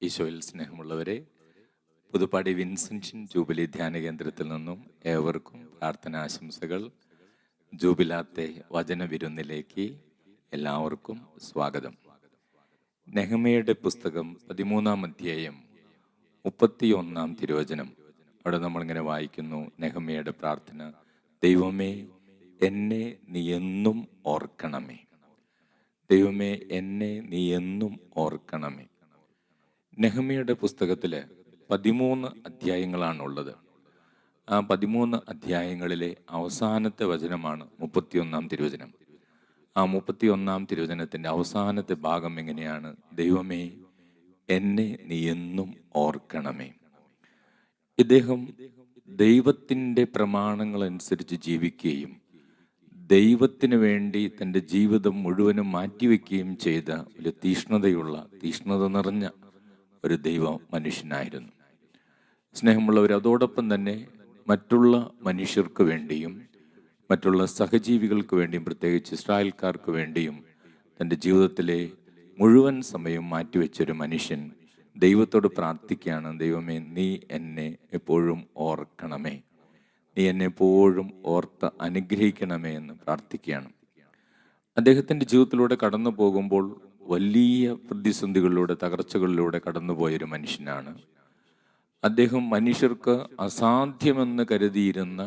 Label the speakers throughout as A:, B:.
A: ഈശോയിൽ സ്നേഹമുള്ളവരെ, Puthuppadi Vincentian jubilee ധ്യാന കേന്ദ്രത്തിൽ നിന്നും ഏവർക്കും പ്രാർത്ഥനാശംസകൾ. ജൂബിലാത്തെ വചനവിരുന്നിലേക്ക് എല്ലാവർക്കും സ്വാഗതം. നെഹമ്യയുടെ പുസ്തകം 13-ാം അധ്യായം 31-ാം തിരുവചനം. അവിടെ നമ്മളിങ്ങനെ വായിക്കുന്നു, നെഹമ്യയുടെ പ്രാർത്ഥന: ദൈവമേ, എന്നെ നീ എന്നും ഓർക്കണമേ. ദൈവമേ, എന്നെ നീ എന്നും ഓർക്കണമേ. നെഹമ്യയുടെ പുസ്തകത്തിൽ 13 അധ്യായങ്ങളാണുള്ളത്. ആ 13 അധ്യായങ്ങളിലെ അവസാനത്തെ വചനമാണ് 31-ാം തിരുവചനം. ആ 31-ാം തിരുവചനത്തിൻ്റെ അവസാനത്തെ ഭാഗം എങ്ങനെയാണ്? ദൈവമേ, എന്നെ നീ എന്നും ഓർക്കണമേ. ഇദ്ദേഹം ദൈവത്തിൻ്റെ പ്രമാണങ്ങളനുസരിച്ച് ജീവിക്കുകയും ദൈവത്തിന് വേണ്ടി തൻ്റെ ജീവിതം മുഴുവനും മാറ്റിവെക്കുകയും ചെയ്ത ഒരു തീഷ്ണത നിറഞ്ഞ ഒരു ദൈവ മനുഷ്യനായിരുന്നു. സ്നേഹമുള്ളവർ, അതോടൊപ്പം തന്നെ മറ്റുള്ള മനുഷ്യർക്ക് വേണ്ടിയും മറ്റുള്ള സഹജീവികൾക്ക് വേണ്ടിയും പ്രത്യേകിച്ച് ഇസ്രായേൽക്കാർക്ക് വേണ്ടിയും തൻ്റെ ജീവിതത്തിലെ മുഴുവൻ സമയം മാറ്റിവെച്ചൊരു മനുഷ്യൻ ദൈവത്തോട് പ്രാർത്ഥിക്കുകയാണ്: ദൈവമേ, നീ എന്നെ എപ്പോഴും ഓർക്കണമേ, നീ എന്നെ എപ്പോഴും ഓർത്ത് അനുഗ്രഹിക്കണമേ എന്ന് പ്രാർത്ഥിക്കുകയാണ്. അദ്ദേഹത്തിൻ്റെ ജീവിതത്തിലൂടെ കടന്നു പോകുമ്പോൾ വലിയ പ്രതിസന്ധികളിലൂടെ, തകർച്ചകളിലൂടെ കടന്നുപോയൊരു മനുഷ്യനാണ് അദ്ദേഹം. മനുഷ്യർക്ക് അസാധ്യമെന്ന് കരുതിയിരുന്ന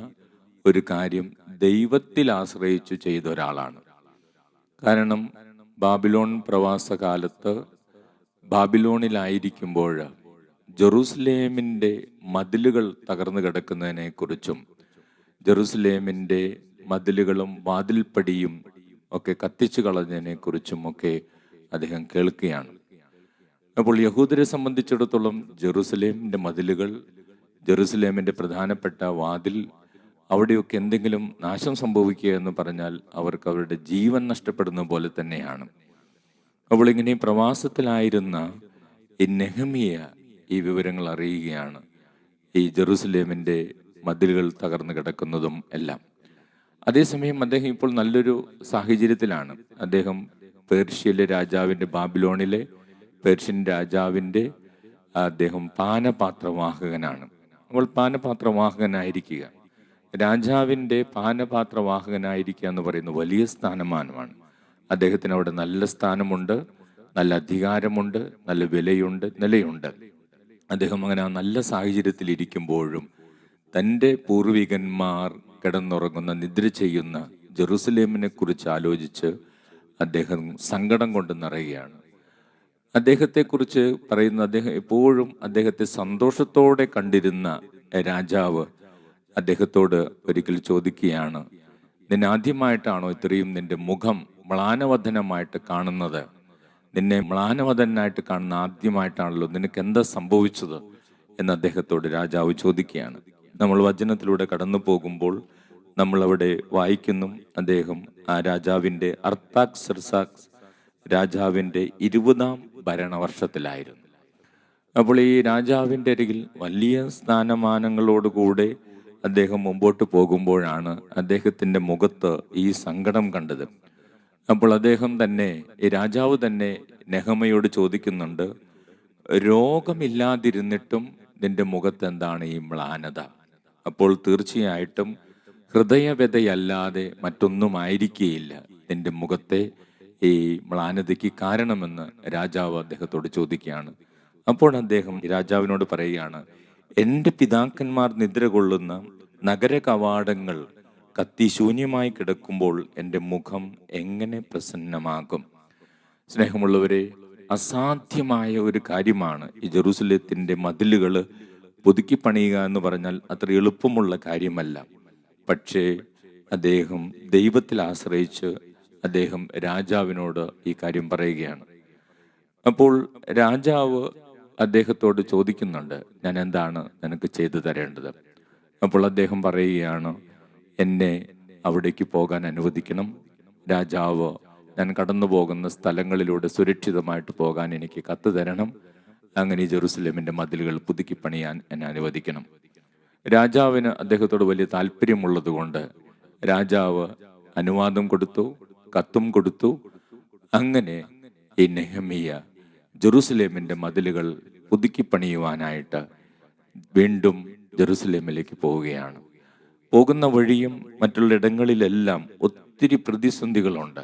A: ഒരു കാര്യം ദൈവത്തിൽ ആശ്രയിച്ചു ചെയ്ത ഒരാളാണ്. കാരണം ബാബിലോൺ പ്രവാസകാലത്ത് ബാബിലോണിലായിരിക്കുമ്പോൾ ജെറൂസലേമിൻ്റെ മതിലുകൾ തകർന്നു കിടക്കുന്നതിനെക്കുറിച്ചും ജെറൂസലേമിൻ്റെ മതിലുകളും വാതിൽപ്പടിയും ഒക്കെ കത്തിച്ചു കളഞ്ഞതിനെക്കുറിച്ചും ഒക്കെ അദ്ദേഹം കേൾക്കുകയാണ്. അപ്പോൾ യഹൂദരെ സംബന്ധിച്ചിടത്തോളം ജെറൂസലേമിൻ്റെ മതിലുകൾ, ജെറൂസലേമിൻ്റെ പ്രധാനപ്പെട്ട വാതിൽ, അവിടെയൊക്കെ എന്തെങ്കിലും നാശം സംഭവിക്കുക എന്ന് പറഞ്ഞാൽ അവർക്ക് അവരുടെ ജീവൻ നഷ്ടപ്പെടുന്ന പോലെ തന്നെയാണ്. അപ്പോൾ ഇങ്ങനെ പ്രവാസത്തിലായിരുന്ന ഈ നെഹമ്യ ഈ വിവരങ്ങൾ അറിയുകയാണ്, ഈ ജെറൂസലേമിൻ്റെ മതിലുകൾ തകർന്നു കിടക്കുന്നതും എല്ലാം. അതേസമയം അദ്ദേഹം ഇപ്പോൾ നല്ലൊരു സാഹചര്യത്തിലാണ്. അദ്ദേഹം പേർഷ്യയിലെ രാജാവിൻ്റെ, ബാബിലോണിലെ പേർഷ്യൻ രാജാവിൻ്റെ അദ്ദേഹം പാനപാത്രവാഹകനാണ്. അപ്പോൾ പാനപാത്രവാഹകനായിരിക്കുക, രാജാവിൻ്റെ പാനപാത്രവാഹകനായിരിക്കുക എന്ന് പറയുന്നത് വലിയ സ്ഥാനമാനമാണ്. അദ്ദേഹത്തിന് അവിടെ നല്ല സ്ഥാനമുണ്ട്, നല്ല അധികാരമുണ്ട്, നല്ല വിലയുണ്ട്, നിലയുണ്ട്. അദ്ദേഹം അങ്ങനെ ആ നല്ല സാഹചര്യത്തിൽ ഇരിക്കുമ്പോഴും തൻ്റെ പൂർവികന്മാർ കിടന്നുറങ്ങുന്ന, നിദ്ര ചെയ്യുന്ന ജെറൂസലേമിനെ കുറിച്ച് ആലോചിച്ച് അദ്ദേഹം സങ്കടം കൊണ്ട് നിറയുകയാണ്. അദ്ദേഹത്തെക്കുറിച്ച് പറയുന്ന, അദ്ദേഹം എപ്പോഴും അദ്ദേഹത്തെ സന്തോഷത്തോടെ കണ്ടിരുന്ന രാജാവ് അദ്ദേഹത്തോട് ഒരിക്കൽ ചോദിക്കുകയാണ്: നിന്നെ ആദ്യമായിട്ടാണോ ഇത്രയും നിന്റെ മുഖം മ്ലാനവദനമായിട്ട് കാണുന്നത്? നിന്നെ മ്ലാനവദനായിട്ട് കാണുന്ന ആദ്യമായിട്ടാണല്ലോ, നിനക്ക് എന്താ സംഭവിച്ചത് എന്ന് അദ്ദേഹത്തോട് രാജാവ് ചോദിക്കുകയാണ്. നമ്മൾ വചനത്തിലൂടെ കടന്നു പോകുമ്പോൾ നമ്മളവിടെ വായിക്കുന്നു, അദ്ദേഹം ആ രാജാവിൻ്റെ അർത്താക്സർക്സ് രാജാവിൻ്റെ 20-ാം ഭരണവർഷത്തിലായിരുന്നു. അപ്പോൾ ഈ രാജാവിൻ്റെ അരികിൽ വലിയ സ്ഥാനമാനങ്ങളോടുകൂടെ അദ്ദേഹം മുമ്പോട്ട് പോകുമ്പോഴാണ് അദ്ദേഹത്തിൻ്റെ മുഖത്ത് ഈ സങ്കടം കണ്ടത്. അപ്പോൾ അദ്ദേഹം തന്നെ, ഈ രാജാവ് തന്നെ നെഹമ്യയോട് ചോദിക്കുന്നുണ്ട്: രോഗമില്ലാതിരുന്നിട്ടും നിന്റെ മുഖത്ത് എന്താണ് ഈ മ്ലാനത? അപ്പോൾ തീർച്ചയായിട്ടും ഹൃദയവ്യതയല്ലാതെ മറ്റൊന്നും ആയിരിക്കുകയില്ല നിന്റെ മുഖത്തെ ഈ മ്ലാനതയ്ക്ക് കാരണമെന്ന് രാജാവ് അദ്ദേഹത്തോട് ചോദിക്കുകയാണ്. അപ്പോൾ അദ്ദേഹം രാജാവിനോട് പറയുകയാണ്: എൻ്റെ പിതാക്കന്മാർ നിദ്ര കൊള്ളുന്ന നഗര കവാടങ്ങൾ കത്തി ശൂന്യമായി കിടക്കുമ്പോൾ എൻ്റെ മുഖം എങ്ങനെ പ്രസന്നമാകും? സ്നേഹമുള്ളവരെ, അസാധ്യമായ ഒരു കാര്യമാണ് ഈ ജെറൂസലേത്തിൻ്റെ മതിലുകൾ പുതുക്കി പണിയുക എന്ന് പറഞ്ഞാൽ അത്ര എളുപ്പമുള്ള കാര്യമല്ല. പക്ഷേ അദ്ദേഹം ദൈവത്തിൽ ആശ്രയിച്ച് അദ്ദേഹം രാജാവിനോട് ഈ കാര്യം പറയുകയാണ്. അപ്പോൾ രാജാവ് അദ്ദേഹത്തോട് ചോദിക്കുന്നുണ്ട്: ഞാൻ എന്താണ് നിനക്ക് ചെയ്തു തരേണ്ടത്? അപ്പോൾ അദ്ദേഹം പറയുകയാണ്: എന്നെ അവിടേക്ക് പോകാൻ അനുവദിക്കണം. രാജാവ് ഞാൻ കടന്നു പോകുന്ന സ്ഥലങ്ങളിലൂടെ സുരക്ഷിതമായിട്ട് പോകാൻ എനിക്ക് കത്ത് തരണം. അങ്ങനെ ജെറൂസലേമിൻ്റെ മതിലുകൾ പുതുക്കി പണിയാൻ എന്നെ അനുവദിക്കണം. രാജാവിന് അദ്ദേഹത്തോട് വലിയ താല്പര്യമുള്ളത് കൊണ്ട് രാജാവ് അനുവാദം കൊടുത്തു, കത്തും കൊടുത്തു. അങ്ങനെ ഈ നെഹമ്യ ജെറൂസലേമിൻ്റെ മതിലുകൾ പുതുക്കി പണിയുവാനായിട്ട് വീണ്ടും ജെറുസലേമിലേക്ക് പോവുകയാണ്. പോകുന്ന വഴിയും മറ്റുള്ള ഇടങ്ങളിലെല്ലാം ഒത്തിരി പ്രതിസന്ധികളുണ്ട്.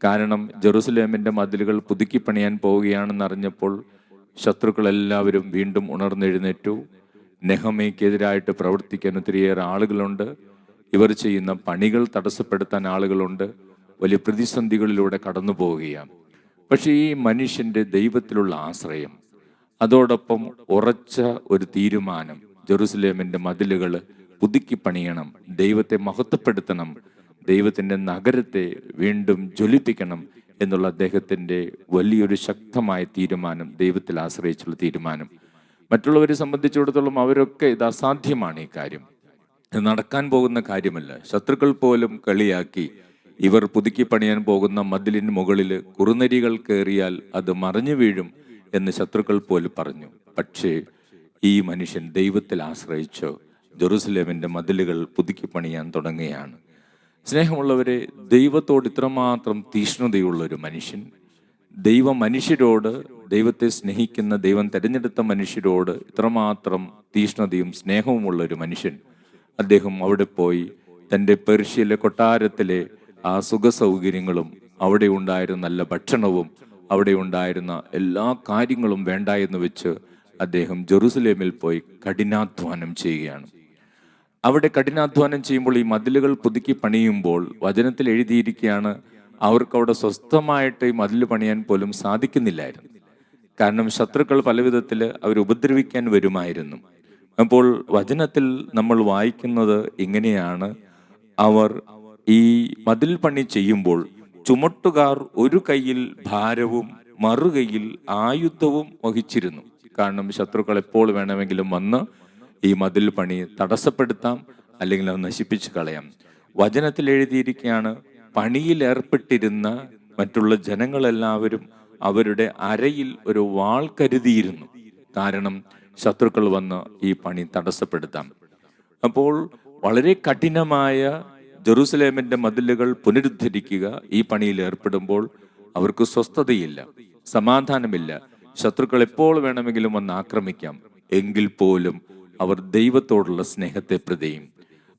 A: കാരണം ജെറുസലേമിൻ്റെ മതിലുകൾ പുതുക്കി പണിയാൻ പോവുകയാണെന്നറിഞ്ഞപ്പോൾ ശത്രുക്കളെല്ലാവരും വീണ്ടും ഉണർന്നെഴുന്നേറ്റു. നെഹമ്യായ്ക്കെതിരായിട്ട് പ്രവർത്തിക്കാൻ ഒത്തിരിയേറെ ആളുകളുണ്ട്. ഇവർ ചെയ്യുന്ന പണികൾ തടസ്സപ്പെടുത്താൻ ആളുകളുണ്ട്. വലിയ പ്രതിസന്ധികളിലൂടെ കടന്നു പോവുകയാണ്. പക്ഷേ ഈ മനുഷ്യൻ്റെ ദൈവത്തിലുള്ള ആശ്രയം, അതോടൊപ്പം ഉറച്ച ഒരു തീരുമാനം, ജെറുസലേമിൻ്റെ മതിലുകൾ പുതുക്കി പണിയണം, ദൈവത്തെ മഹത്വപ്പെടുത്തണം, ദൈവത്തിൻ്റെ നഗരത്തെ വീണ്ടും ജ്വലിപ്പിക്കണം എന്നുള്ള അദ്ദേഹത്തിൻ്റെ വലിയൊരു ശക്തമായ തീരുമാനം, ദൈവത്തിൽ ആശ്രയിച്ചുള്ള തീരുമാനം. മറ്റുള്ളവരെ സംബന്ധിച്ചിടത്തോളം അവരൊക്കെ ഇത് അസാധ്യമാണ്, ഈ കാര്യം ഇത് നടക്കാൻ പോകുന്ന കാര്യമല്ല. ശത്രുക്കൾ പോലും കളിയാക്കി, ഇവർ പുതുക്കി പണിയാൻ പോകുന്ന മതിലിന് മുകളിൽ കുറുനരികൾ കയറിയാൽ അത് മറിഞ്ഞു വീഴും എന്ന് ശത്രുക്കൾ പോലും പറഞ്ഞു. പക്ഷേ ഈ മനുഷ്യൻ ദൈവത്തിൽ ആശ്രയിച്ച് ജെറുസലേമിൻ്റെ മതിലുകൾ പുതുക്കി പണിയാൻ തുടങ്ങുകയാണ്. സ്നേഹമുള്ളവരെ, ദൈവത്തോട് ഇത്രമാത്രം തീഷ്ണതയുള്ള ഒരു മനുഷ്യൻ, മനുഷ്യരോട്, ദൈവത്തെ സ്നേഹിക്കുന്ന, ദൈവം തിരഞ്ഞെടുത്ത മനുഷ്യരോട് ഇത്രമാത്രം തീഷ്ണതയും സ്നേഹവുമുള്ള ഒരു മനുഷ്യൻ, അദ്ദേഹം അവിടെ പോയി തൻ്റെ പെർഷ്യയിലെ കൊട്ടാരത്തിലെ ആ സുഖസൗകര്യങ്ങളും അവിടെ ഉണ്ടായിരുന്ന നല്ല ഭക്ഷണവും അവിടെ ഉണ്ടായിരുന്ന എല്ലാ കാര്യങ്ങളും വേണ്ട എന്ന് വെച്ച് അദ്ദേഹം ജെറുസലേമിൽ പോയി കഠിനാധ്വാനം ചെയ്യുകയാണ്. അവിടെ കഠിനാധ്വാനം ചെയ്യുമ്പോൾ, ഈ മതിലുകൾ പുതുക്കി പണിയുമ്പോൾ വചനത്തിൽ എഴുതിയിരിക്കുകയാണ്, അവർക്കവിടെ സ്വസ്ഥമായിട്ട് ഈ മതിൽ പണിയാൻ പോലും സാധിക്കുന്നില്ലായിരുന്നു. കാരണം ശത്രുക്കൾ പലവിധത്തിൽ അവർ ഉപദ്രവിക്കാൻ വരുമായിരുന്നു. അപ്പോൾ വചനത്തിൽ നമ്മൾ വായിക്കുന്നത് ഇങ്ങനെയാണ്, അവർ ഈ മതിൽ പണി ചെയ്യുമ്പോൾ ചുമട്ടുകാർ ഒരു കൈയിൽ ഭാരവും മറുകൈയിൽ ആയുധവും വഹിച്ചിരുന്നു. കാരണം ശത്രുക്കൾ എപ്പോൾ വേണമെങ്കിലും വന്ന് ഈ മതിൽ പണി തടസ്സപ്പെടുത്താം, അല്ലെങ്കിൽ അത് നശിപ്പിച്ച് കളയാം. വചനത്തിൽ എഴുതിയിരിക്കുകയാണ്, പണിയിൽ ഏർപ്പെട്ടിരുന്ന മറ്റുള്ള ജനങ്ങളെല്ലാവരും അവരുടെ അരയിൽ ഒരു വാൾ കരുതിയിരുന്നു. കാരണം ശത്രുക്കൾ വന്ന് ഈ പണി തടസ്സപ്പെടുത്താം. അപ്പോൾ വളരെ കഠിനമായ ജെറുസലേമിൻ്റെ മതിലുകൾ പുനരുദ്ധരിക്കുക, ഈ പണിയിൽ ഏർപ്പെടുമ്പോൾ അവർക്ക് സ്വസ്ഥതയില്ല, സമാധാനമില്ല. ശത്രുക്കൾ എപ്പോൾ വേണമെങ്കിലും വന്ന് ആക്രമിക്കാം. എങ്കിൽ പോലും അവർ ദൈവത്തോടുള്ള സ്നേഹത്തെ പ്രതിയും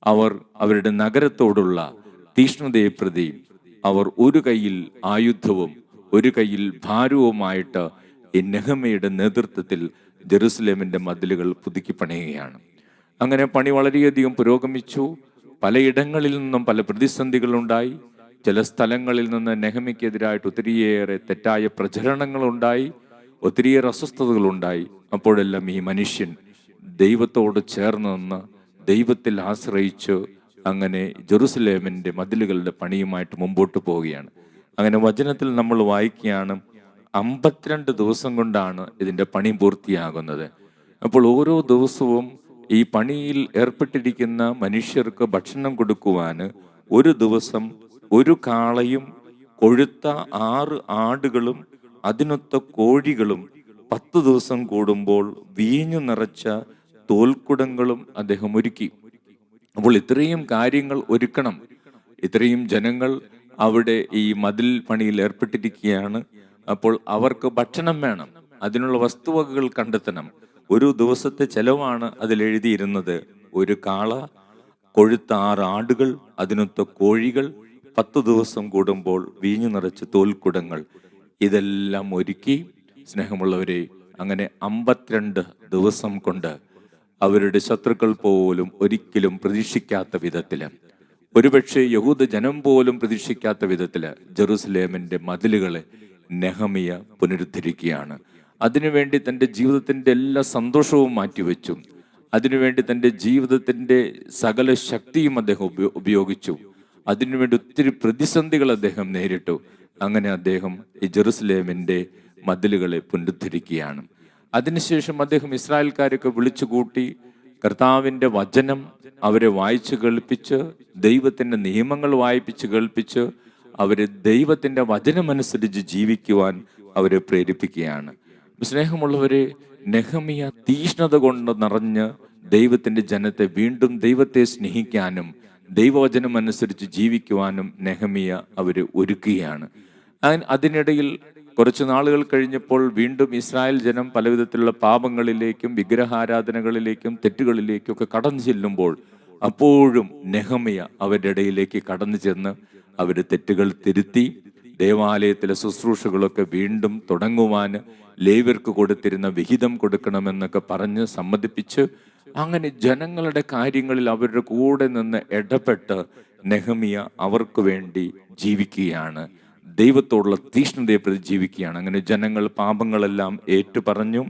A: അവർ അവരുടെ നഗരത്തോടുള്ള തീഷ്ണതയെ പ്രതിയും അവർ ഒരു കൈയിൽ ആയുധവും ഒരു കൈയിൽ ഭാരവുമായിട്ട് ഈ നെഹമ്യയുടെ നേതൃത്വത്തിൽ ജെറുസലേമിൻ്റെ മതിലുകൾ പുതുക്കി പണിയുകയാണ്. അങ്ങനെ പണി വളരെയധികം പുരോഗമിച്ചു. പലയിടങ്ങളിൽ നിന്നും പല പ്രതിസന്ധികളുണ്ടായി. ചില സ്ഥലങ്ങളിൽ നിന്ന് നെഹമ്യക്കെതിരായിട്ട് ഒത്തിരിയേറെ തെറ്റായ പ്രചരണങ്ങളുണ്ടായി, ഒത്തിരിയേറെ അസ്വസ്ഥതകളുണ്ടായി. അപ്പോഴെല്ലാം ഈ മനുഷ്യൻ ദൈവത്തോട് ചേർന്ന് നിന്ന് ദൈവത്തിൽ ആശ്രയിച്ച് അങ്ങനെ ജെറുസലേമിൻ്റെ മതിലുകളുടെ പണിയുമായിട്ട് മുമ്പോട്ട് പോവുകയാണ്. അങ്ങനെ വചനത്തിൽ നമ്മൾ വായിക്കുകയാണ്, 52 ദിവസം കൊണ്ടാണ് ഇതിൻ്റെ പണി പൂർത്തിയാകുന്നത്. അപ്പോൾ ഓരോ ദിവസവും ഈ പണിയിൽ ഏർപ്പെട്ടിരിക്കുന്ന മനുഷ്യർക്ക് ഭക്ഷണം കൊടുക്കുവാൻ ഒരു ദിവസം ഒരു കാളയും കൊഴുത്ത 6 ആടുകളും അതിനൊത്ത കോഴികളും 10 ദിവസം കൂടുമ്പോൾ വീഞ്ഞു നിറച്ച തോൽക്കുടങ്ങളും അദ്ദേഹം ഒരുക്കി. അപ്പോൾ ഇത്രയും കാര്യങ്ങൾ ഒരുക്കണം. ഇത്രയും ജനങ്ങൾ അവിടെ ഈ മതിൽ പണിയിൽ ഏർപ്പെട്ടിരിക്കുകയാണ്. അപ്പോൾ അവർക്ക് ഭക്ഷണം വേണം, അതിനുള്ള വസ്തുവകകൾ കണ്ടെത്തണം. ഒരു ദിവസത്തെ ചെലവാണ് അതിലെഴുതിയിരുന്നത്. ഒരു കാള, കൊഴുത്ത 6 ആടുകൾ, അതിനൊത്ത കോഴികൾ, 10 ദിവസം കൂടുമ്പോൾ വീഞ്ഞു നിറച്ച് തോൽക്കുടങ്ങൾ, ഇതെല്ലാം ഒരുക്കി. സ്നേഹമുള്ളവരെ, അങ്ങനെ 52 ദിവസം കൊണ്ട് അവരുടെ ശത്രുക്കൾ പോലും ഒരിക്കലും പ്രതീക്ഷിക്കാത്ത വിധത്തില്, ഒരുപക്ഷെ യഹൂദ ജനം പോലും പ്രതീക്ഷിക്കാത്ത വിധത്തില് ജെറുസലേമിന്റെ മതിലുകളെ നെഹമ്യ പുനരുദ്ധരിക്കുകയാണ്. അതിനുവേണ്ടി തൻ്റെ ജീവിതത്തിൻ്റെ എല്ലാ സന്തോഷവും മാറ്റിവെച്ചു. അതിനുവേണ്ടി തൻ്റെ ജീവിതത്തിൻ്റെ സകല ശക്തിയും അദ്ദേഹം ഉപയോഗിച്ചു. അതിനുവേണ്ടി ഒത്തിരി പ്രതിസന്ധികൾ അദ്ദേഹം നേരിട്ടു. അങ്ങനെ അദ്ദേഹം ഈ ജെറുസലേമിൻ്റെ മതിലുകളെ പുനരുദ്ധരിക്കുകയാണ്. അതിനുശേഷം അദ്ദേഹം ഇസ്രായേൽക്കാരൊക്കെ വിളിച്ചുകൂട്ടി കർത്താവിൻ്റെ വചനം അവരെ വായിച്ചു കേൾപ്പിച്ച്, ദൈവത്തിൻ്റെ നിയമങ്ങൾ വായിപ്പിച്ച് കേൾപ്പിച്ച് അവരെ ദൈവത്തിൻ്റെ വചനമനുസരിച്ച് ജീവിക്കുവാൻ അവരെ പ്രേരിപ്പിക്കുകയാണ്. സ്നേഹമുള്ളവരെ, നെഹമ്യ തീഷ്ണത കൊണ്ട് നിറഞ്ഞ് ദൈവത്തിൻ്റെ ജനത്തെ വീണ്ടും ദൈവത്തെ സ്നേഹിക്കാനും ദൈവവചനം അനുസരിച്ച് ജീവിക്കുവാനും നെഹമ്യ അവരെ ഒരുക്കുകയാണ്. അതിനിടയിൽ കുറച്ച് നാളുകൾ കഴിഞ്ഞപ്പോൾ വീണ്ടും ഇസ്രായേൽ ജനം പലവിധത്തിലുള്ള പാപങ്ങളിലേക്കും വിഗ്രഹാരാധനകളിലേക്കും തെറ്റുകളിലേക്കും ഒക്കെ കടന്നു ചെല്ലുമ്പോൾ അപ്പോഴും നെഹമ്യ അവരുടെ ഇടയിലേക്ക് കടന്നു ചെന്ന് അവർ തെറ്റുകൾ തിരുത്തി ദേവാലയത്തിലെ ശുശ്രൂഷകളൊക്കെ വീണ്ടും തുടങ്ങുവാൻ ലേവ്യർക്ക് കൊടുത്തിരുന്ന വിഹിതം കൊടുക്കണമെന്നൊക്കെ പറഞ്ഞ് സമ്മതിപ്പിച്ച് അങ്ങനെ ജനങ്ങളുടെ കാര്യങ്ങളിൽ അവരുടെ കൂടെ നിന്ന് ഇടപെട്ട് നെഹമ്യ അവർക്ക് വേണ്ടി ജീവിക്കുകയാണ്. ദൈവത്തോടുള്ള തീഷ്ണതയെ പ്രതി ജീവിക്കുകയാണ്. അങ്ങനെ ജനങ്ങൾ പാപങ്ങളെല്ലാം ഏറ്റുപറഞ്ഞു.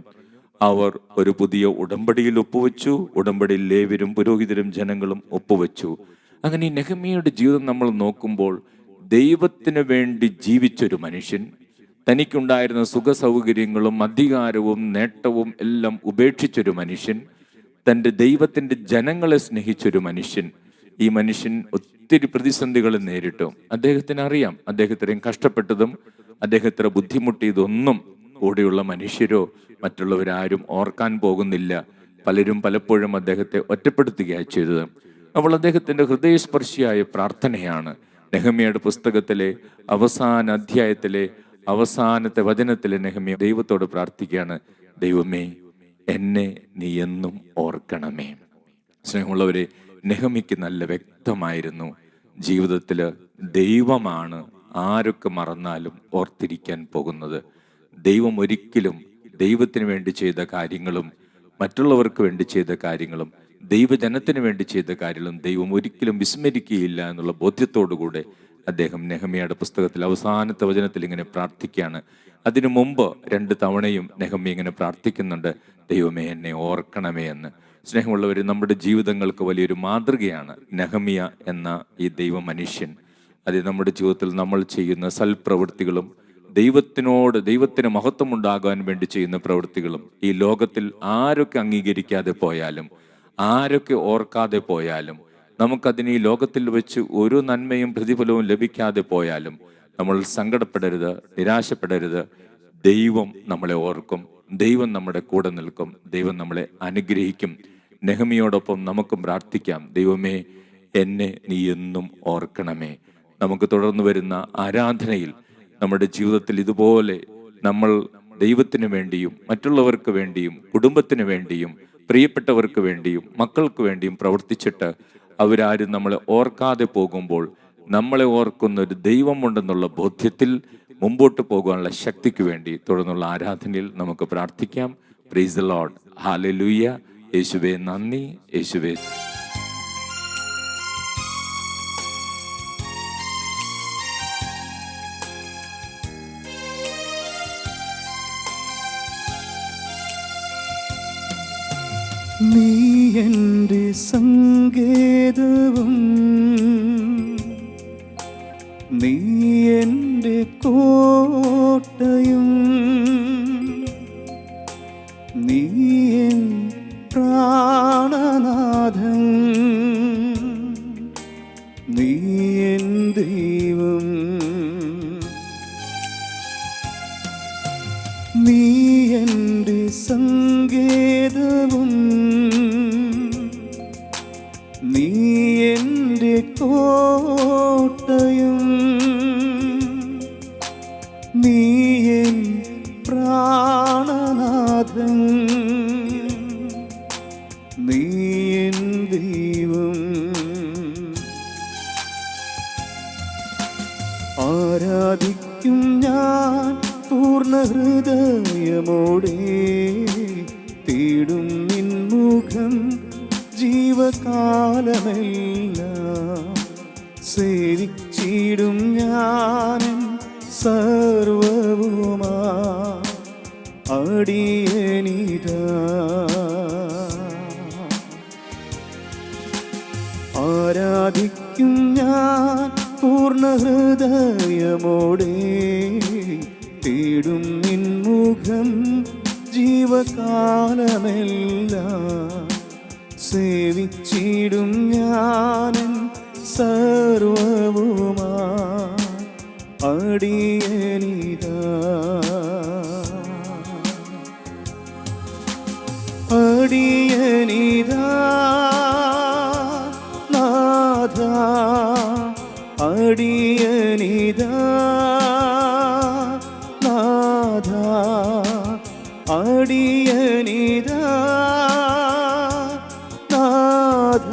A: അവർ ഒരു പുതിയ ഉടമ്പടിയിൽ ഒപ്പുവെച്ചു. ഉടമ്പടിയിൽ ലേവ്യരും പുരോഹിതരും ജനങ്ങളും ഒപ്പുവെച്ചു. അങ്ങനെ ഈ നെഹമ്യയുടെ ജീവിതം നമ്മൾ നോക്കുമ്പോൾ ദൈവത്തിന് വേണ്ടി ജീവിച്ചൊരു മനുഷ്യൻ, തനിക്കുണ്ടായിരുന്ന സുഖസൗകര്യങ്ങളും അധികാരവും നേട്ടവും എല്ലാം ഉപേക്ഷിച്ചൊരു മനുഷ്യൻ, തൻ്റെ ദൈവത്തിൻ്റെ ജനങ്ങളെ സ്നേഹിച്ചൊരു മനുഷ്യൻ. ഈ മനുഷ്യൻ ഒത്തിരി പ്രതിസന്ധികൾ നേരിട്ടു. അദ്ദേഹത്തിന് അറിയാം, അദ്ദേഹത്തിനെയും കഷ്ടപ്പെട്ടതും അദ്ദേഹത്തിന് ബുദ്ധിമുട്ടിയതൊന്നും കൂടെയുള്ള മനുഷ്യരോ മറ്റുള്ളവരാരും ഓർക്കാൻ പോകുന്നില്ല. പലരും പലപ്പോഴും അദ്ദേഹത്തെ ഒറ്റപ്പെടുത്തുകയാണ് ചെയ്തത്. അപ്പോൾ അദ്ദേഹത്തിൻ്റെ ഹൃദയസ്പർശിയായ പ്രാർത്ഥനയാണ് നെഹമ്യയുടെ പുസ്തകത്തിലെ അവസാന അധ്യായത്തിലെ അവസാനത്തെ വചനത്തിലെ നെഹമ്യ ദൈവത്തോട് പ്രാർത്ഥിക്കുകയാണ്, ദൈവമേ എന്നെ നീ എന്നും ഓർക്കണമേ. സ്നേഹമുള്ളവരെ, നെഹമ്യയ്ക്ക് നല്ല വ്യക്തമായിരുന്നു ജീവിതത്തിൽ ദൈവമാണ് ആരൊക്കെ മറന്നാലും ഓർത്തിരിക്കാൻ പോകുന്നത്. ദൈവം ഒരിക്കലും ദൈവത്തിന് വേണ്ടി ചെയ്ത കാര്യങ്ങളും മറ്റുള്ളവർക്ക് വേണ്ടി ചെയ്ത കാര്യങ്ങളും ദൈവജനത്തിന് വേണ്ടി ചെയ്ത കാര്യങ്ങളും ദൈവം ഒരിക്കലും വിസ്മരിക്കുകയില്ല എന്നുള്ള ബോധ്യത്തോടുകൂടെ അദ്ദേഹം നെഹമ്യയുടെ പുസ്തകത്തിൽ അവസാനത്തെ വചനത്തിൽ ഇങ്ങനെ പ്രാർത്ഥിക്കുകയാണ്. അതിനു മുമ്പ് 2 തവണയും നെഹമ്യ ഇങ്ങനെ പ്രാർത്ഥിക്കുന്നുണ്ട്, ദൈവമേ എന്നെ ഓർക്കണമേ എന്ന്. സ്നേഹമുള്ളവർ, നമ്മുടെ ജീവിതങ്ങൾക്ക് വലിയൊരു മാതൃകയാണ് നെഹമ്യ എന്ന ഈ ദൈവ മനുഷ്യൻ. അത് നമ്മുടെ ജീവിതത്തിൽ നമ്മൾ ചെയ്യുന്ന സൽപ്രവൃത്തികളും ദൈവത്തിന് മഹത്വം ഉണ്ടാകാൻ വേണ്ടി ചെയ്യുന്ന പ്രവൃത്തികളും ഈ ലോകത്തിൽ ആരൊക്കെ അംഗീകരിക്കാതെ പോയാലും ആരൊക്കെ ഓർക്കാതെ പോയാലും നമുക്കതിന് ഈ ലോകത്തിൽ വെച്ച് ഒരു നന്മയും പ്രതിഫലവും ലഭിക്കാതെ പോയാലും നമ്മൾ സങ്കടപ്പെടരുത്, നിരാശപ്പെടരുത്. ദൈവം നമ്മളെ ഓർക്കും, ദൈവം നമ്മുടെ കൂടെ നിൽക്കും, ദൈവം നമ്മളെ അനുഗ്രഹിക്കും. നെഹമ്യയോടൊപ്പം നമുക്കും പ്രാർത്ഥിക്കാം, ദൈവമേ എന്നെ നീ എന്നും ഓർക്കണമേ. നമുക്ക് തുടർന്ന് വരുന്ന ആരാധനയിൽ നമ്മുടെ ജീവിതത്തിൽ ഇതുപോലെ നമ്മൾ ദൈവത്തിന് വേണ്ടിയും മറ്റുള്ളവർക്ക് വേണ്ടിയും കുടുംബത്തിന് വേണ്ടിയും പ്രിയപ്പെട്ടവർക്ക് വേണ്ടിയും മക്കൾക്ക് വേണ്ടിയും പ്രവർത്തിച്ചിട്ട് അവരാരും നമ്മളെ ഓർക്കാതെ പോകുമ്പോൾ നമ്മളെ ഓർക്കുന്ന ഒരു ദൈവമുണ്ടെന്നുള്ള ബോധ്യത്തിൽ മുമ്പോട്ട് പോകാനുള്ള ശക്തിക്ക് വേണ്ടി തുടർന്നുള്ള ആരാധനയിൽ നമുക്ക് പ്രാർത്ഥിക്കാം. Praise the Lord. ഹല്ലേലൂയ. യേശുവേ നന്ദി, യേശുവേ.
B: നീ എൻ്റെ സങ്കേതവും നീ എൻ്റെ കോട്ടയും നീ എൻ പ്രാണനാഥൻ നീ എൻ ദൈവം. നീ എൻ്റെ സങ്കേതവും നീ എൻ്റെ കോട്ടയും നീ എൻ പ്രാണനാഥൻ നീ എൻ ദൈവം. ആരാധിക്കും ഞാൻ പൂർണ്ണ ഹൃദയമോടെ, തേടും നിൻ മുഖം ജീവകാലമെല്ലാം, സേവിച്ചിടും ഞാൻ സർവവുമാ അടിയനിതാ. ആരാധിക്കും ഞാൻ പൂർണ്ണ ഹൃദയമോടെ, തേടും നിൻ മുഖം ജീവകാലമെല്ലാം, സേവിച്ചിടും ഞാൻ സർവവുമാ അടിയനിതാ. അടിയനിതാ നാഥ, അടിയനിതാ നാഥ. അടിയനിതാ നാഥ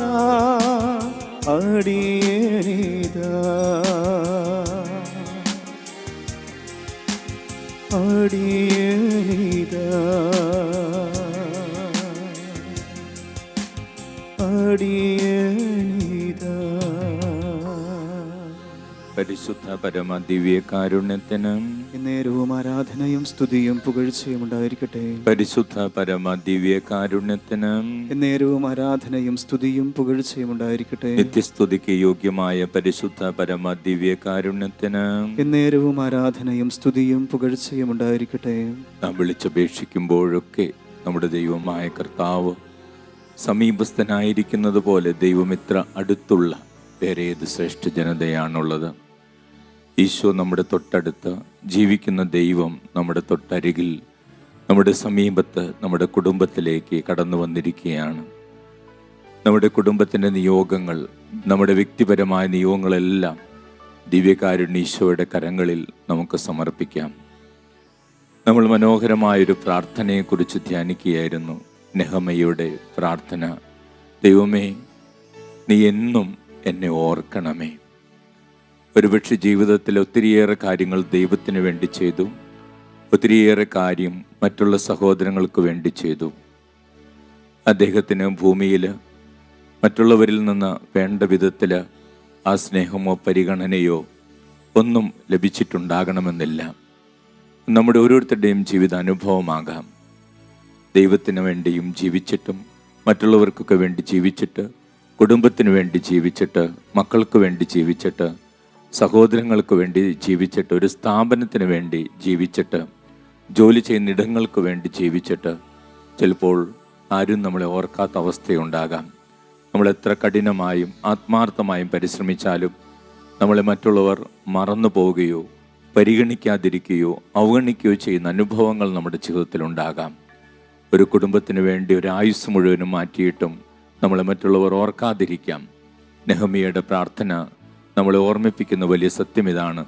B: അടിയനിതാ അടിയനിതാ അടിയനിതാ.
A: പരിശുദ്ധ പരമ ദിവ്യ കാരുണ്യത്തിന്
B: നേരവും ആരാധനയും സ്തുതിയും പുകഴ്ചയും ഉണ്ടായിരിക്കട്ടെ.
A: പരിശുദ്ധ പരമ ദിവ്യ കാരുണ്യത്തിന്
B: നേരവും ആരാധനയും സ്തുതിയും പുകഴ്ചയും ഉണ്ടായിരിക്കട്ടെ.
A: നിത്യസ്തുതിക്ക് യോഗ്യമായ പരിശുദ്ധ പരമ ദിവ്യ കാരുണ്യത്തിന്
B: നേരവും ആരാധനയും സ്തുതിയും പുകഴ്ചയും ഉണ്ടായിരിക്കട്ടെ.
A: നാം വിളിച്ചപേക്ഷിക്കുമ്പോഴൊക്കെ നമ്മുടെ ദൈവമായ കർത്താവ് സമീപസ്ഥനായിരിക്കുന്നത് പോലെ ദൈവം ഇത്ര അടുത്തുള്ള വേറെ ഏത് ശ്രേഷ്ഠ ജനതയാണുള്ളത്? ഈശോ നമ്മുടെ തൊട്ടടുത്ത് ജീവിക്കുന്ന ദൈവം നമ്മുടെ തൊട്ടരികിൽ, നമ്മുടെ സമീപത്ത്, നമ്മുടെ കുടുംബത്തിലേക്ക് കടന്നു വന്നിരിക്കുകയാണ്. നമ്മുടെ കുടുംബത്തിൻ്റെ നിയോഗങ്ങൾ, നമ്മുടെ വ്യക്തിപരമായ നിയോഗങ്ങളെല്ലാം ദിവ്യകാരുണ്യ ഈശോയുടെ കരങ്ങളിൽ നമുക്ക് സമർപ്പിക്കാം. നമ്മൾ മനോഹരമായൊരു പ്രാർത്ഥനയെക്കുറിച്ച് ധ്യാനിക്കുകയായിരുന്നു. നെഹമയുടെ പ്രാർത്ഥന, ദൈവമേ നീ എന്നും എന്നെ ഓർക്കണമേ. ഒരുപക്ഷെ ജീവിതത്തിൽ ഒത്തിരിയേറെ കാര്യങ്ങൾ ദൈവത്തിന് വേണ്ടി ചെയ്തു, ഒത്തിരിയേറെ കാര്യം മറ്റുള്ള സഹോദരങ്ങൾക്ക് വേണ്ടി ചെയ്തു. അദ്ദേഹത്തിന് ഭൂമിയിൽ മറ്റുള്ളവരിൽ നിന്ന് വേണ്ട വിധത്തിൽ ആ സ്നേഹമോ പരിഗണനയോ ഒന്നും ലഭിച്ചിട്ടുണ്ടാകണമെന്നില്ല. നമ്മുടെ ഓരോരുത്തരുടെയും ജീവിതാനുഭവമാകാം. ദൈവത്തിന് വേണ്ടിയും ജീവിച്ചിട്ടും മറ്റുള്ളവർക്കൊക്കെ വേണ്ടി ജീവിച്ചിട്ട്, കുടുംബത്തിന് വേണ്ടി ജീവിച്ചിട്ട്, മക്കൾക്ക് വേണ്ടി ജീവിച്ചിട്ട്, സഹോദരങ്ങൾക്ക് വേണ്ടി ജീവിച്ചിട്ട്, ഒരു സ്ഥാപനത്തിന് വേണ്ടി ജീവിച്ചിട്ട്, ജോലി ചെയ്യുന്ന ഇടങ്ങൾക്ക് വേണ്ടി ജീവിച്ചിട്ട് ചിലപ്പോൾ ആരും നമ്മളെ ഓർക്കാത്ത അവസ്ഥയുണ്ടാകാം. നമ്മളെത്ര കഠിനമായും ആത്മാർത്ഥമായും പരിശ്രമിച്ചാലും നമ്മളെ മറ്റുള്ളവർ മറന്നു പോവുകയോ പരിഗണിക്കാതിരിക്കുകയോ അവഗണിക്കുകയോ ചെയ്യുന്ന അനുഭവങ്ങൾ നമ്മുടെ ജീവിതത്തിലുണ്ടാകാം. ഒരു കുടുംബത്തിന് വേണ്ടി ഒരു ആയുസ് മുഴുവനും മാറ്റിയിട്ടും നമ്മളെ മറ്റുള്ളവർ ഓർക്കാതിരിക്കാം. നെഹമ്യയുടെ പ്രാർത്ഥന നമ്മളെ ഓർമ്മിപ്പിക്കുന്ന വലിയ സത്യം ഇതാണ്.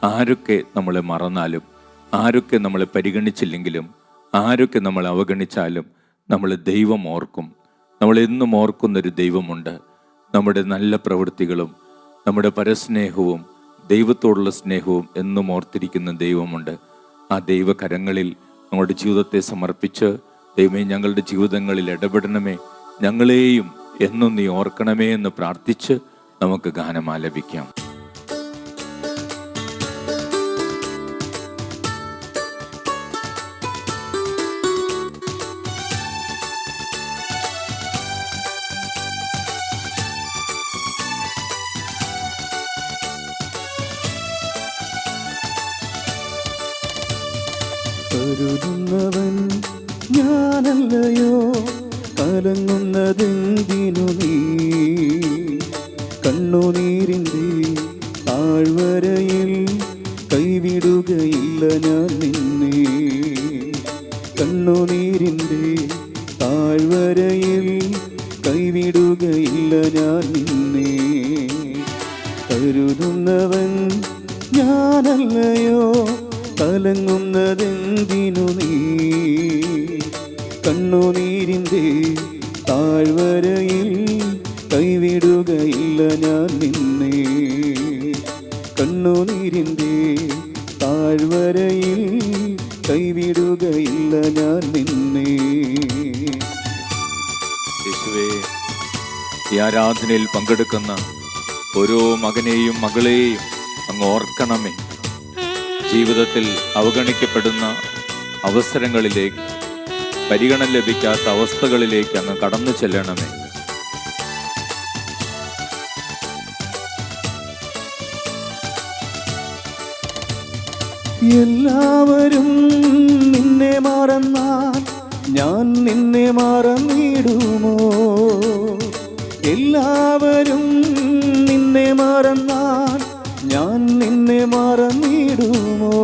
A: ആരൊക്കെ നമ്മളെ മറന്നാലും, ആരൊക്കെ നമ്മളെ പരിഗണിച്ചില്ലെങ്കിലും, ആരൊക്കെ നമ്മളെ അവഗണിച്ചാലും നമ്മളെ ദൈവം ഓർക്കും. നമ്മളെന്നും ഓർക്കുന്നൊരു ദൈവമുണ്ട്. നമ്മുടെ നല്ല പ്രവൃത്തികളും നമ്മുടെ പരസ്നേഹവും ദൈവത്തോടുള്ള സ്നേഹവും എന്നും ഓർത്തിരിക്കുന്ന ദൈവമുണ്ട്. ആ ദൈവകരങ്ങളിൽ നമ്മുടെ ജീവിതത്തെ സമർപ്പിച്ച്, ദൈവമേ ഞങ്ങളുടെ ജീവിതങ്ങളിൽ ഇടപെടണമേ, ഞങ്ങളെയും എന്നും നീ ഓർക്കണമേ എന്ന് പ്രാർത്ഥിച്ച് നമുക്ക് ഗാനം ആലപിക്കാം.
B: കരുതുന്നവൻ ഞാനല്ലയോ, കലങ്ങുന്നതെന്തിനു നീ? കണ്ണുനീരിൻ്റെ താഴ്വരയിൽ കൈവിടുകയില്ല ഞാൻ നിന്നെ. കണ്ണുനീരിൻ്റെ താഴ്വരയിൽ കൈവിടുകയില്ല ഞാൻ നിന്നെ. കരുതുന്നവൻ ഞാനല്ലയോ, കലങ്ങുന്നതെന്തിനു നീ? കണ്ണുനീരിൻ്റെ താഴ്വരയിൽ കൈവിടുകയില്ല ഞാൻ നിന്നെ. കണ്ണുനീരിൻ്റെ താഴ്വരയിൽ കൈവിടുകയില്ല ഞാൻ നിന്നെ.
A: യേശുവേ, ഈ ആരാധനയിൽ പങ്കെടുക്കുന്ന ഓരോ മകനെയും മകളെയും അങ്ങ് ഓർക്കണമേ. ജീവിതത്തിൽ അവഗണിക്കപ്പെടുന്ന അവസരങ്ങളിലേക്ക്, പരിഗണന ലഭിക്കാത്ത അവസ്ഥകളിലേക്ക് അങ്ങ് കടന്നു ചെല്ലണമേ.
B: എല്ലാവരും നിന്നെ മറന്നാൽ ഞാൻ നിന്നെ മറന്നിടുമോ? എല്ലാവരും നിന്നെ മറന്നാൽ ഞാൻ നിന്നെ മറന്നിടുമോ?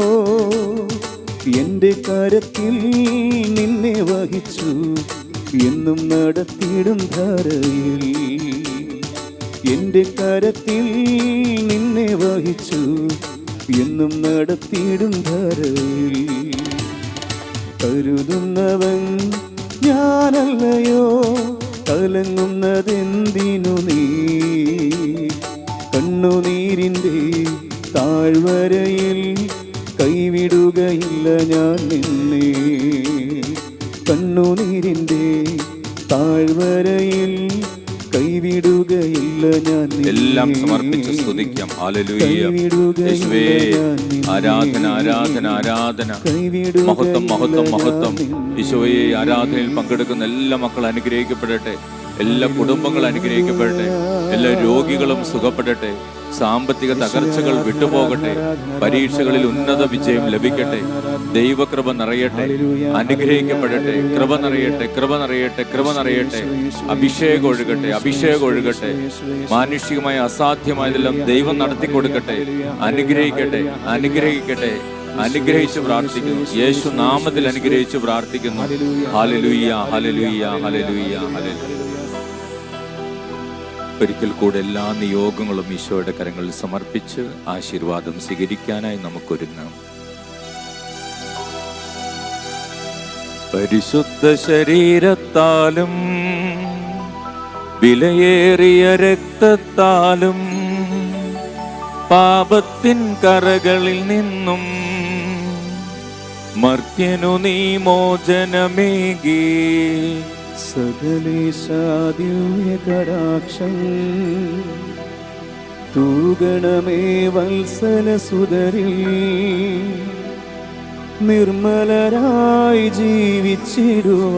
B: എൻ്റെ കരത്തിൽ നിന്നെ വഹിച്ചു എന്നും നടത്തിയിടും ധരയിൽ. എൻ്റെ കരത്തിൽ നിന്നെ വഹിച്ചു എന്നും നടത്തിയിടും ധരയിൽ. കരുതുന്നവൻ ഞാനല്ലയോ കലങ്ങുന്നതെന്തിനു നീ കണ്ണുനീരിൻ്റെ താഴ്വരയിൽ കൈവിടുകയില്ല ഞാൻ നിന്നെ കണ്ണുനീരിൻ്റെ താഴ്വരയിൽ കൈവിടുകയില്ല ഞാൻ
A: എല്ലാം സമർപ്പിച്ച് സ്തുതിക്കാം. ഹല്ലേലൂയ. യേശുവേ, ആരാധന ആരാധന ആരാധന, മഹത്വം മഹത്വം മഹത്വം. ഈശോയെ, ആരാധനയിൽ പങ്കെടുക്കുന്ന എല്ലാ മക്കളും അനുഗ്രഹിക്കപ്പെടട്ടെ, എല്ലാ കുടുംബങ്ങളും അനുഗ്രഹിക്കപ്പെടട്ടെ, എല്ലാ രോഗികളും സുഖപ്പെടട്ടെ, സാമ്പത്തിക തകർച്ചകൾ വിട്ടുപോകട്ടെ, പരീക്ഷകളിൽ ഉന്നത വിജയം ലഭിക്കട്ടെ, ദൈവകൃപ നിറയട്ടെ, അനുഗ്രഹിക്കപ്പെടട്ടെ, കൃപ നിറയട്ടെ, കൃപ നിറയട്ടെ, കൃപ നിറയട്ടെ, അഭിഷേകം ഒഴുകട്ടെ, അഭിഷേകം ഒഴുകട്ടെ. മാനുഷികമായ അസാധ്യമായതെല്ലാം ദൈവം നടത്തി കൊടുക്കട്ടെ, അനുഗ്രഹിക്കട്ടെ, അനുഗ്രഹിക്കട്ടെ. അനുഗ്രഹിച്ച് പ്രാർത്ഥിക്കുന്നു, യേശു നാമത്തിൽ അനുഗ്രഹിച്ച് പ്രാർത്ഥിക്കുന്നു. Hallelujah, hallelujah, hallelujah, hallelujah. ഒരിക്കൽ കൂടെ എല്ലാ നിയോഗങ്ങളും ഈശോയുടെ കരങ്ങളിൽ സമർപ്പിച്ച് ആശീർവാദം സ്വീകരിക്കാനായി നമുക്കൊരുങ്ങാം. പരിശുദ്ധ ശരീരത്താലും വിലയേറിയ രക്തത്താലും പാപത്തിൻ കറകളിൽ നിന്നും മർത്യനു നീ മോചനമേകി
B: സകലേശാദിവ്യകടാക്ഷം തൂഗണമേ വത്സലസുതരിൽ നിർമ്മലരായി ജീവിച്ചിടുവാൻ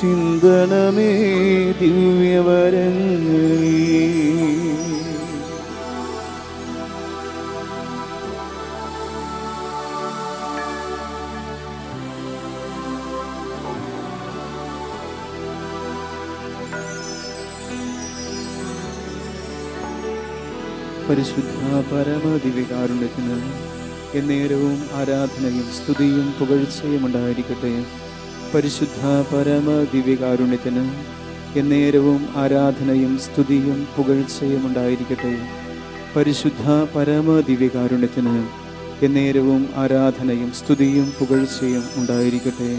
B: ചിന്തനമേ ദിവ്യവരങ്ങൾ. പരിശുദ്ധ പരമദിവ്യകാരുണ്യത്തിന് എന്നേരവും ആരാധനയും സ്തുതിയും പുകഴ്ചയും ഉണ്ടായിരിക്കട്ടെ. പരിശുദ്ധ പരമദിവ്യകാരുണ്യത്തിന് എന്നേരവും ആരാധനയും സ്തുതിയും പുകഴ്ചയും ഉണ്ടായിരിക്കട്ടെ. പരിശുദ്ധ പരമദിവ്യകാരുണ്യത്തിന് എന്നേരവും ആരാധനയും സ്തുതിയും പുകഴ്ചയും ഉണ്ടായിരിക്കട്ടെ.